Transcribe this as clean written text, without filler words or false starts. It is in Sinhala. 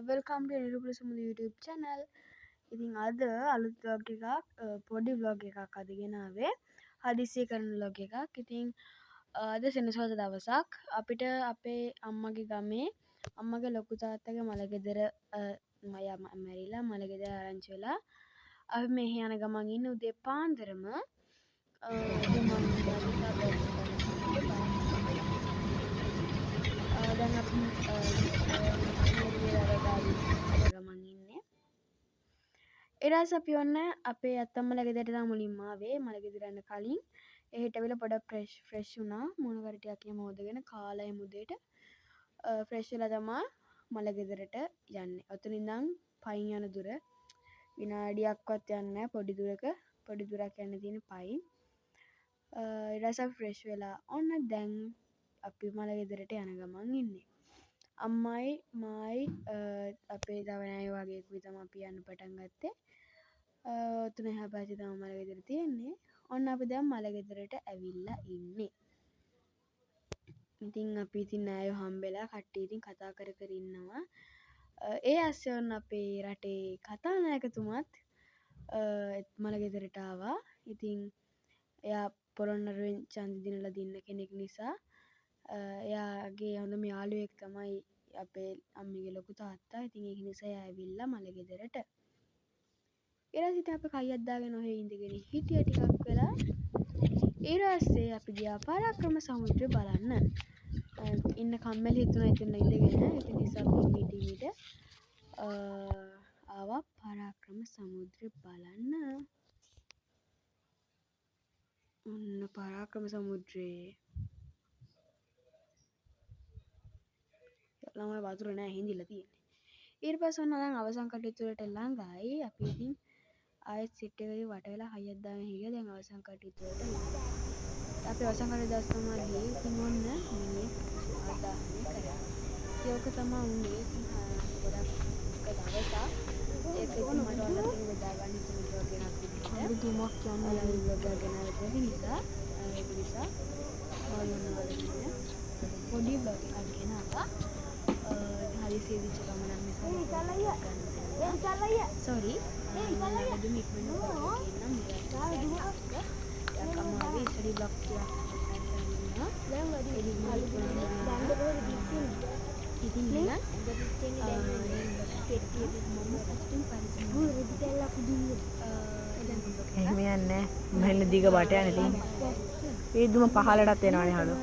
වෙල්කම් ටු නිරූපල සුමුදු YouTube channel. ඉතින් අද අලුත් vlog එකක් පොඩි vlog එකක් අද ගෙනාවේ. හදිසියෙ කරන vlog එකක්. ඉතින් අද සෙනසුරාදා දවසක් අපිට අපේ අම්මගේ ගමේ අම්මගේ ලොකු තාත්තගේ මලගෙදර මැරිලා මලගෙදර ආරංචි වෙලා අපි මෙහි යන ගමන් ඉන්නේ උදේ පාන්දරම ඉතින් මම දැන් අපි ගමන් ඉන්නේ. ඊට අපි ඔන්න අපේ අත්තම්මලා ගෙදරට තමයි මුලින්ම ආවේ. මලගෙදර යන්න කලින් එහෙට වෙලා පොඩක් ෆ්‍රෙෂ් වුණා. මූණ කර ටිකක් එහෙම හොදගෙන කාලා එහෙම උදේට ෆ්‍රෙෂ් වෙලා තමයි මලගෙදරට යන්නේ. ඔතන ඉඳන් පයින් යන දුර විනාඩියක්වත් යන්නේ නැහැ. පොඩි දුරක් යන්න තියෙන පයින්. ඊට පස්සේ ෆ්‍රෙෂ් වෙලා ඔන්න දැන් අපි මලගෙදරට යන ගමන් ඉන්නේ. අම්මයි මායි අපේ තව නෑයෝ වගේකුයි තමයි අපි යන්න පටන් ගත්තේ. ඔතන එහා පැත්තේ තමයි මලගෙදර තියෙන්නේ. ඔන්න අපි දැන් මලගෙදරට ඇවිල්ලා ඉන්නේ. ඉතින් අපි නෑයෝ හම්බෙලා කට්ටිය ඉතින් කතා කර කර ඉන්නවා. ඒ අස්සේ ඔන්න අපේ රටේ කතානායකතුමත් මලගෙදරට ආවා. ඉතින් එයා පොළොන්නරුවෙන් ඡන්දෙ දිනලා දින්න කෙනෙක් නිසා එයාගේ හොඳම යාළුවෙක් තමයි අපේ අම්මිගේ ලොකු තාත්තා. ඉතින් ඒක නිසා එයා ඇවිල්ලා මලගෙදරට. ඊට පස්සේ අපි කයියක් දාගෙන ඔහේ ඉඳගෙන හිටියා ටිකක් වෙලා. ඊට පස්සේ අපි ගියා පරාක්‍රම සමුද්‍රය බලන්න. ඉන්න කම්මැලි හිතුණා එතන ඉඳගෙන. ඒක නිසා අපි හිටිමිට ආවා පරාක්‍රම සමුද්‍රය බලන්න. ඔන්න පරාක්‍රම සමුද්‍රේ ළමයි වතුර නෑ හිඳිලා තියෙන්නේ. ඊට පස්සේ ඔන්න දැන් අවසන් කටයුතු වලට ළඟයි. අපි ඉතින් ආයෙත් සිට් එකේ වට වෙලා හයියක් දාගෙන හිටියා. දැන් අවසන් කටයුතු වලට ළඟයි. අපි අවසන් කටයුතු දැස් තමයි ගියේ. ඉතින් ඔන්න මිනිහ ආදාහනය කරා. ඒක තමයි උනේ. ඉතින් ගොඩක් දවසක් ඒක ඉතින් මට ඔයාලත් එක්ක බෙදා ගන්න හිතුන vlog එකක් විදිහට. අපි තුමක් යන්නේ vlog එක ගෙනාවේ නිසා ඒක නිසා මම ඔයාලට පොඩි vlog එකක් ගෙනාවා. හදිසියෙ දිච්ච ගමනක් නිසා sorry දෙමි ඉක්මනට කියන්නම් අමාරුයි ස්ටඩි බ්ලොක් ටිකක් දැන් වැඩි ඉතින් නේද එහෙම යන්නේ මෙහෙම දිග බට යන්නේ තියෙන්නේ. ඒ දුම පහලටත් එනවනේ හලෝ.